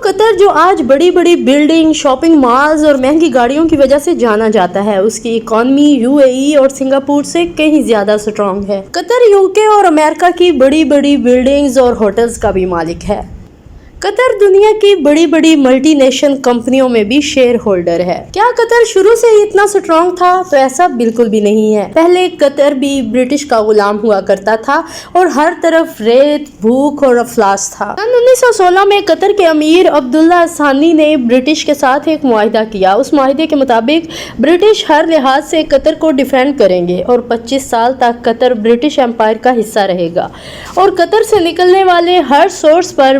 قطر جو آج بڑی بڑی بلڈنگ، شاپنگ مالز اور مہنگی گاڑیوں کی وجہ سے جانا جاتا ہے، اس کی اکانومی UAE اور سنگاپور سے کہیں زیادہ سٹرونگ ہے۔ قطر UK اور امریکہ کی بڑی بڑی بلڈنگز اور ہوٹلز کا بھی مالک ہے۔ قطر دنیا کی بڑی بڑی ملٹی نیشنل کمپنیوں میں بھی شیئر ہولڈر ہے۔ کیا قطر شروع سے ہی اتنا سٹرونگ تھا؟ تو ایسا بالکل بھی نہیں ہے۔ پہلے قطر بھی برٹش کا غلام ہوا کرتا تھا اور ہر طرف ریت، بھوک اور افلاس تھا۔ سن 1916 میں قطر کے امیر عبداللہ الثانی نے برٹش کے ساتھ ایک معاہدہ کیا۔ اس معاہدے کے مطابق برٹش ہر لحاظ سے قطر کو ڈیفینڈ کریں گے اور 25 سال تک قطر برٹش امپائر کا حصہ رہے گا اور قطر سے نکلنے والے ہر سورس پر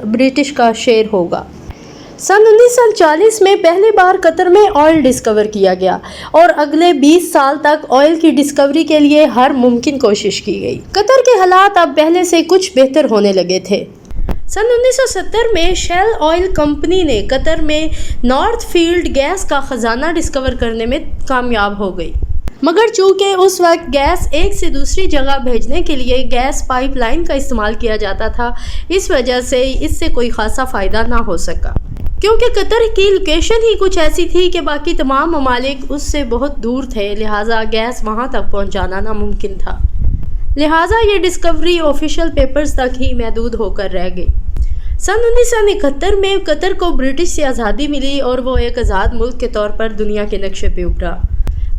برٹش کا شیئر ہوگا۔ سن 1940 میں پہلی بار قطر میں آئل ڈسکور کیا گیا اور اگلے 20 سال تک آئل کی ڈسکوری کے لیے ہر ممکن کوشش کی گئی۔ قطر کے حالات اب پہلے سے کچھ بہتر ہونے لگے تھے۔ سن 1970 میں شیل آئل کمپنی نے قطر میں نارتھ فیلڈ گیس کا خزانہ ڈسکور کرنے میں کامیاب ہو گئی، مگر چونکہ اس وقت گیس ایک سے دوسری جگہ بھیجنے کے لیے گیس پائپ لائن کا استعمال کیا جاتا تھا، اس وجہ سے اس سے کوئی خاصا فائدہ نہ ہو سکا، کیونکہ قطر کی لوکیشن ہی کچھ ایسی تھی کہ باقی تمام ممالک اس سے بہت دور تھے، لہٰذا گیس وہاں تک پہنچانا ناممکن تھا۔ لہٰذا یہ ڈسکوری آفیشیل پیپرز تک ہی محدود ہو کر رہ گئی۔ سن 1971 میں قطر کو برٹش سے آزادی ملی اور وہ ایک آزاد ملک کے طور پر دنیا کے نقشے پہ ابھرا۔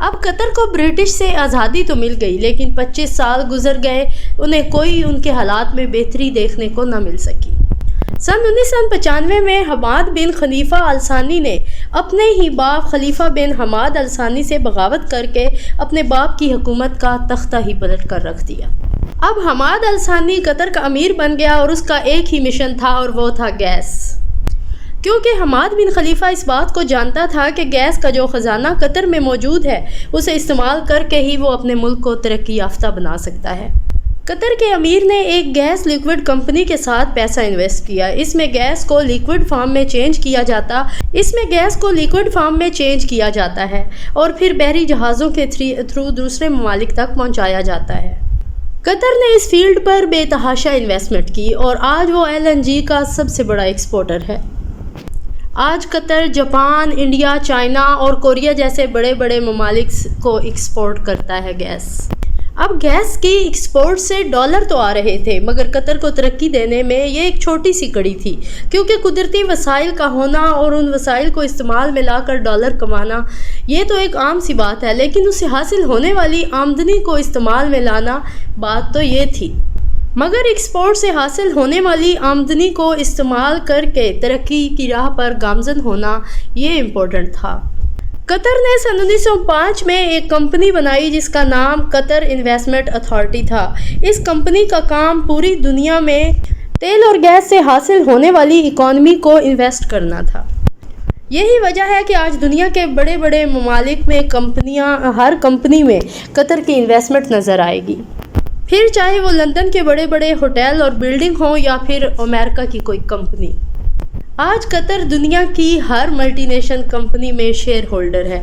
اب قطر کو برٹش سے آزادی تو مل گئی، لیکن 25 سال گزر گئے، انہیں کوئی ان کے حالات میں بہتری دیکھنے کو نہ مل سکی۔ سن 1995 میں حماد بن خلیفہ الثانی نے اپنے ہی باپ خلیفہ بن حماد الثانی سے بغاوت کر کے اپنے باپ کی حکومت کا تختہ ہی پلٹ کر رکھ دیا۔ اب حماد الثانی قطر کا امیر بن گیا اور اس کا ایک ہی مشن تھا اور وہ تھا گیس، کیونکہ حماد بن خلیفہ اس بات کو جانتا تھا کہ گیس کا جو خزانہ قطر میں موجود ہے اسے استعمال کر کے ہی وہ اپنے ملک کو ترقی یافتہ بنا سکتا ہے۔ قطر کے امیر نے ایک گیس لیکوڈ کمپنی کے ساتھ پیسہ انویسٹ کیا۔ اس میں گیس کو لیکوڈ فارم میں چینج کیا جاتا ہے اور پھر بحری جہازوں کے تھرو دوسرے ممالک تک پہنچایا جاتا ہے۔ قطر نے اس فیلڈ پر بے تحاشا انویسٹمنٹ کی اور آج وہ LNG کا سب سے بڑا ایکسپورٹر ہے۔ آج قطر جاپان، انڈیا، چائنا اور کوریا جیسے بڑے بڑے ممالک کو ایکسپورٹ کرتا ہے گیس۔ اب گیس کی ایکسپورٹ سے ڈالر تو آ رہے تھے، مگر قطر کو ترقی دینے میں یہ ایک چھوٹی سی کڑی تھی، کیونکہ قدرتی وسائل کا ہونا اور ان وسائل کو استعمال میں لا کر ڈالر کمانا یہ تو ایک عام سی بات ہے، لیکن اس سے حاصل ہونے والی آمدنی کو استعمال میں لانا بات تو یہ تھی۔ مگر ایکسپورٹ سے حاصل ہونے والی آمدنی کو استعمال کر کے ترقی کی راہ پر گامزن ہونا یہ امپورٹنٹ تھا۔ قطر نے سن 1905 میں ایک کمپنی بنائی جس کا نام قطر انویسٹمنٹ اتھارٹی تھا۔ اس کمپنی کا کام پوری دنیا میں تیل اور گیس سے حاصل ہونے والی اکانومی کو انویسٹ کرنا تھا۔ یہی وجہ ہے کہ آج دنیا کے بڑے بڑے ممالک میں ہر کمپنی میں قطر کی انویسٹمنٹ نظر آئے گی، پھر چاہے وہ لندن کے بڑے بڑے ہوٹل اور بلڈنگ ہوں یا پھر امریکہ کی کوئی کمپنی۔ آج قطر دنیا کی ہر ملٹی نیشنل کمپنی میں شیئر ہولڈر ہے۔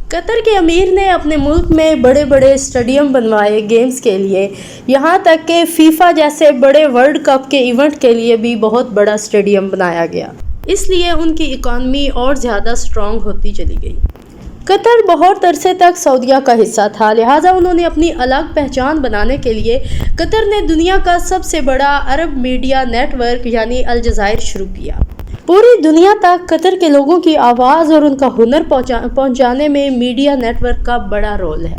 قطر کے امیر نے اپنے ملک میں بڑے بڑے اسٹیڈیم بنوائے گیمز کے لیے، یہاں تک کہ فیفا جیسے بڑے ورلڈ کپ کے ایونٹ کے لیے بھی بہت بڑا اسٹیڈیم بنایا گیا، اس لیے ان کی اکانومی اور زیادہ سٹرونگ ہوتی چلی گئی۔ قطر بہت عرصے تک سعودیہ کا حصہ تھا، لہٰذا انہوں نے اپنی الگ پہچان بنانے کے لیے قطر نے دنیا کا سب سے بڑا عرب میڈیا نیٹ ورک یعنی الجزائر شروع کیا۔ پوری دنیا تک قطر کے لوگوں کی آواز اور ان کا ہنر پہنچانے میں میڈیا نیٹ ورک کا بڑا رول ہے۔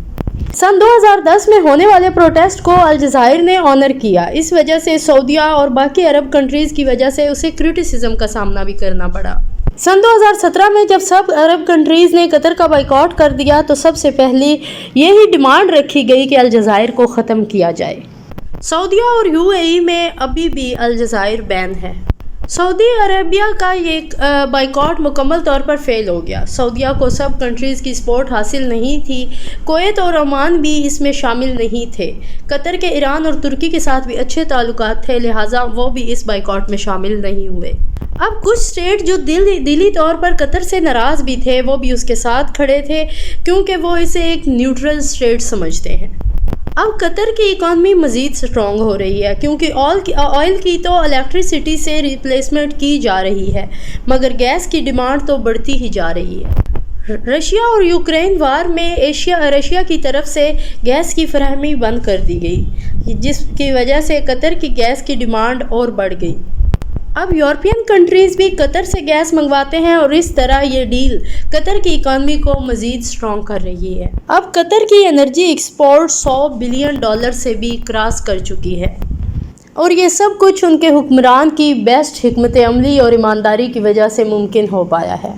سن 2010 میں ہونے والے پروٹیسٹ کو الجزائر نے آنر کیا، اس وجہ سے سعودیہ اور باقی عرب کنٹریز کی وجہ سے اسے کرٹیسزم کا سامنا بھی کرنا پڑا۔ سن 2017 میں جب سب عرب کنٹریز نے قطر کا بائیکاٹ کر دیا تو سب سے پہلی یہی ڈیمانڈ رکھی گئی کہ الجزائر کو ختم کیا جائے۔ سعودیہ اور UAE میں ابھی بھی الجزائر بین ہے۔ سعودی عربیہ کا یہ بائیکاٹ مکمل طور پر فیل ہو گیا۔ سعودیہ کو سب کنٹریز کی سپورٹ حاصل نہیں تھی، کویت اور عمان بھی اس میں شامل نہیں تھے۔ قطر کے ایران اور ترکی کے ساتھ بھی اچھے تعلقات تھے، لہٰذا وہ بھی اس بائیکاٹ میں شامل نہیں ہوئے۔ اب کچھ اسٹیٹ جو دلی طور پر قطر سے ناراض بھی تھے وہ بھی اس کے ساتھ کھڑے تھے، کیونکہ وہ اسے ایک نیوٹرل اسٹیٹ سمجھتے ہیں۔ اب قطر کی اکانومی مزید سٹرونگ ہو رہی ہے کیونکہ آئل کی تو الیکٹریسٹی سے ریپلیسمنٹ کی جا رہی ہے، مگر گیس کی ڈیمانڈ تو بڑھتی ہی جا رہی ہے۔ رشیا اور یوکرین وار میں رشیا کی طرف سے گیس کی فراہمی بند کر دی گئی، جس کی وجہ سے قطر کی گیس کی ڈیمانڈ اور بڑھ گئی۔ اب یورپین کنٹریز بھی قطر سے گیس منگواتے ہیں اور اس طرح یہ ڈیل قطر کی اکانومی کو مزید سٹرونگ کر رہی ہے۔ اب قطر کی انرجی ایکسپورٹ $100 بلین سے بھی کراس کر چکی ہے، اور یہ سب کچھ ان کے حکمران کی بیسٹ حکمت عملی اور ایمانداری کی وجہ سے ممکن ہو پایا ہے۔